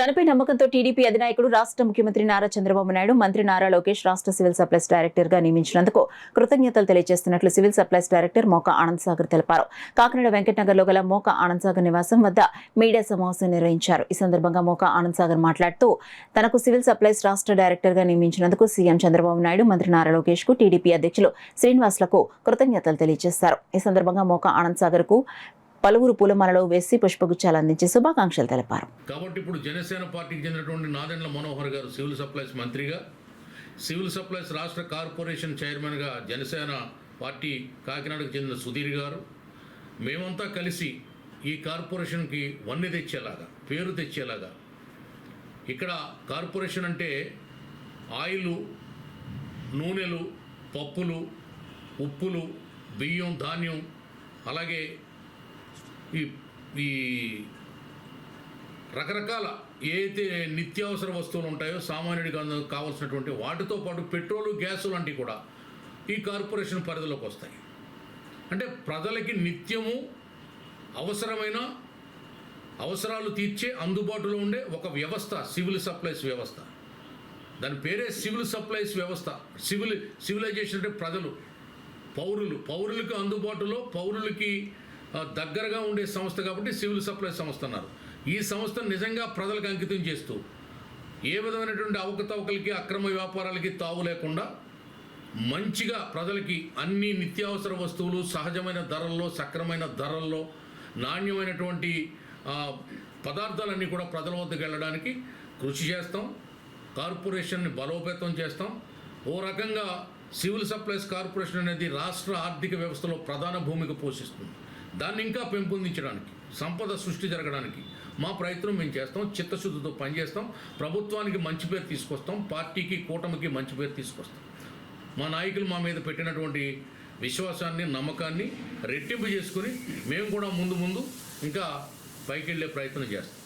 తనపై నమ్మకంతో టీడీపీ అధినాయకుడు రాష్ట్ర ముఖ్యమంత్రి నారా చంద్రబాబు నాయుడు మంత్రి నారా లోకేష్ రాష్ట్ర సివిల్ సప్లైస్ డైరెక్టర్ గా నియమించినందుకు కృతజ్ఞతలు తెలియజేస్తున్నట్లు civil supplies director Moka Anand Sagar తెలిపారు. కాకినాడ వెంకటనగర్లో గల మోక ఆనంద్ సాగర్ నివాసం వద్ద మీడియా సమావేశం నిర్వహించారు. ఈ సందర్భంగా మోక ఆనంద్ సాగర్ మాట్లాడుతూ తనకు సివిల్ సప్లైస్ రాష్ట్ర డైరెక్టర్ గా నియమించినందుకు సీఎం చంద్రబాబు నాయుడు మంత్రి నారా లోకేష్ కు టీడీపీ అధ్యక్షులు శ్రీనివాసులకు కృతజ్ఞతలు తెలియజేశారు. ఈ సందర్భంగా మోక ఆనంద్ సాగర్ కు పలువురు పూలమాలలో వేసి పుష్పగుచ్చాలు అందించి శుభాకాంక్షలు తెలిపారు. కాబట్టి ఇప్పుడు జనసేన పార్టీకి చెందినటువంటి నాదెండ్ల మనోహర్ గారు సివిల్ సప్లైస్ మంత్రిగా, సివిల్ సప్లైస్ రాష్ట్ర కార్పొరేషన్ చైర్మన్గా జనసేన పార్టీ కాకినాడకు చెందిన సుధీర్ గారు, మేమంతా కలిసి ఈ కార్పొరేషన్కి వన్నె తెచ్చేలాగా, పేరు తెచ్చేలాగా, ఇక్కడ కార్పొరేషన్ అంటే ఆయిలు, నూనెలు, పప్పులు, ఉప్పులు, బియ్యం, ధాన్యం, అలాగే ఈ రకరకాల ఏదైతే నిత్యావసర వస్తువులు ఉంటాయో సామాన్యుడికి కావాల్సినటువంటి వాటితో పాటు పెట్రోలు, గ్యాసు లాంటివి కూడా ఈ కార్పొరేషన్ పరిధిలోకి వస్తాయి. అంటే ప్రజలకి నిత్యము అవసరాలు తీర్చే అందుబాటులో ఉండే ఒక వ్యవస్థ సివిల్ సప్లైస్ వ్యవస్థ. దాని పేరే సివిల్ సప్లైస్ వ్యవస్థ. సివిలైజేషన్ అంటే ప్రజలు, పౌరులకు అందుబాటులో, పౌరులకి దగ్గరగా ఉండే సంస్థ కాబట్టి సివిల్ సప్లైస్ సంస్థ అన్నారు. ఈ సంస్థను నిజంగా ప్రజలకు అంకితం చేస్తూ ఏ విధమైనటువంటి అవకతవకలకి, అక్రమ వ్యాపారాలకి తావు లేకుండా మంచిగా ప్రజలకి అన్ని నిత్యావసర వస్తువులు సహజమైన ధరల్లో, సక్రమైన ధరల్లో, నాణ్యమైనటువంటి పదార్థాలన్నీ కూడా ప్రజల వద్దకు వెళ్ళడానికి కృషి చేస్తాం. కార్పొరేషన్ని బలోపేతం చేస్తాం. ఓ రకంగా సివిల్ సప్లైస్ కార్పొరేషన్ అనేది రాష్ట్ర ఆర్థిక వ్యవస్థలో ప్రధాన భూమిక పోషిస్తుంది. దాన్ని ఇంకా పెంపొందించడానికి, సంపద సృష్టి జరగడానికి మా ప్రయత్నం మేము చేస్తాం. చిత్తశుద్ధితో పనిచేస్తాం. ప్రభుత్వానికి మంచి పేరు తీసుకొస్తాం. పార్టీకి, కూటమికి మంచి పేరు తీసుకొస్తాం. మా నాయకులు మా మీద పెట్టినటువంటి విశ్వాసాన్ని, నమ్మకాన్ని రెట్టింపు చేసుకుని మేము కూడా ముందు ఇంకా పైకి వెళ్ళే ప్రయత్నం చేస్తాం.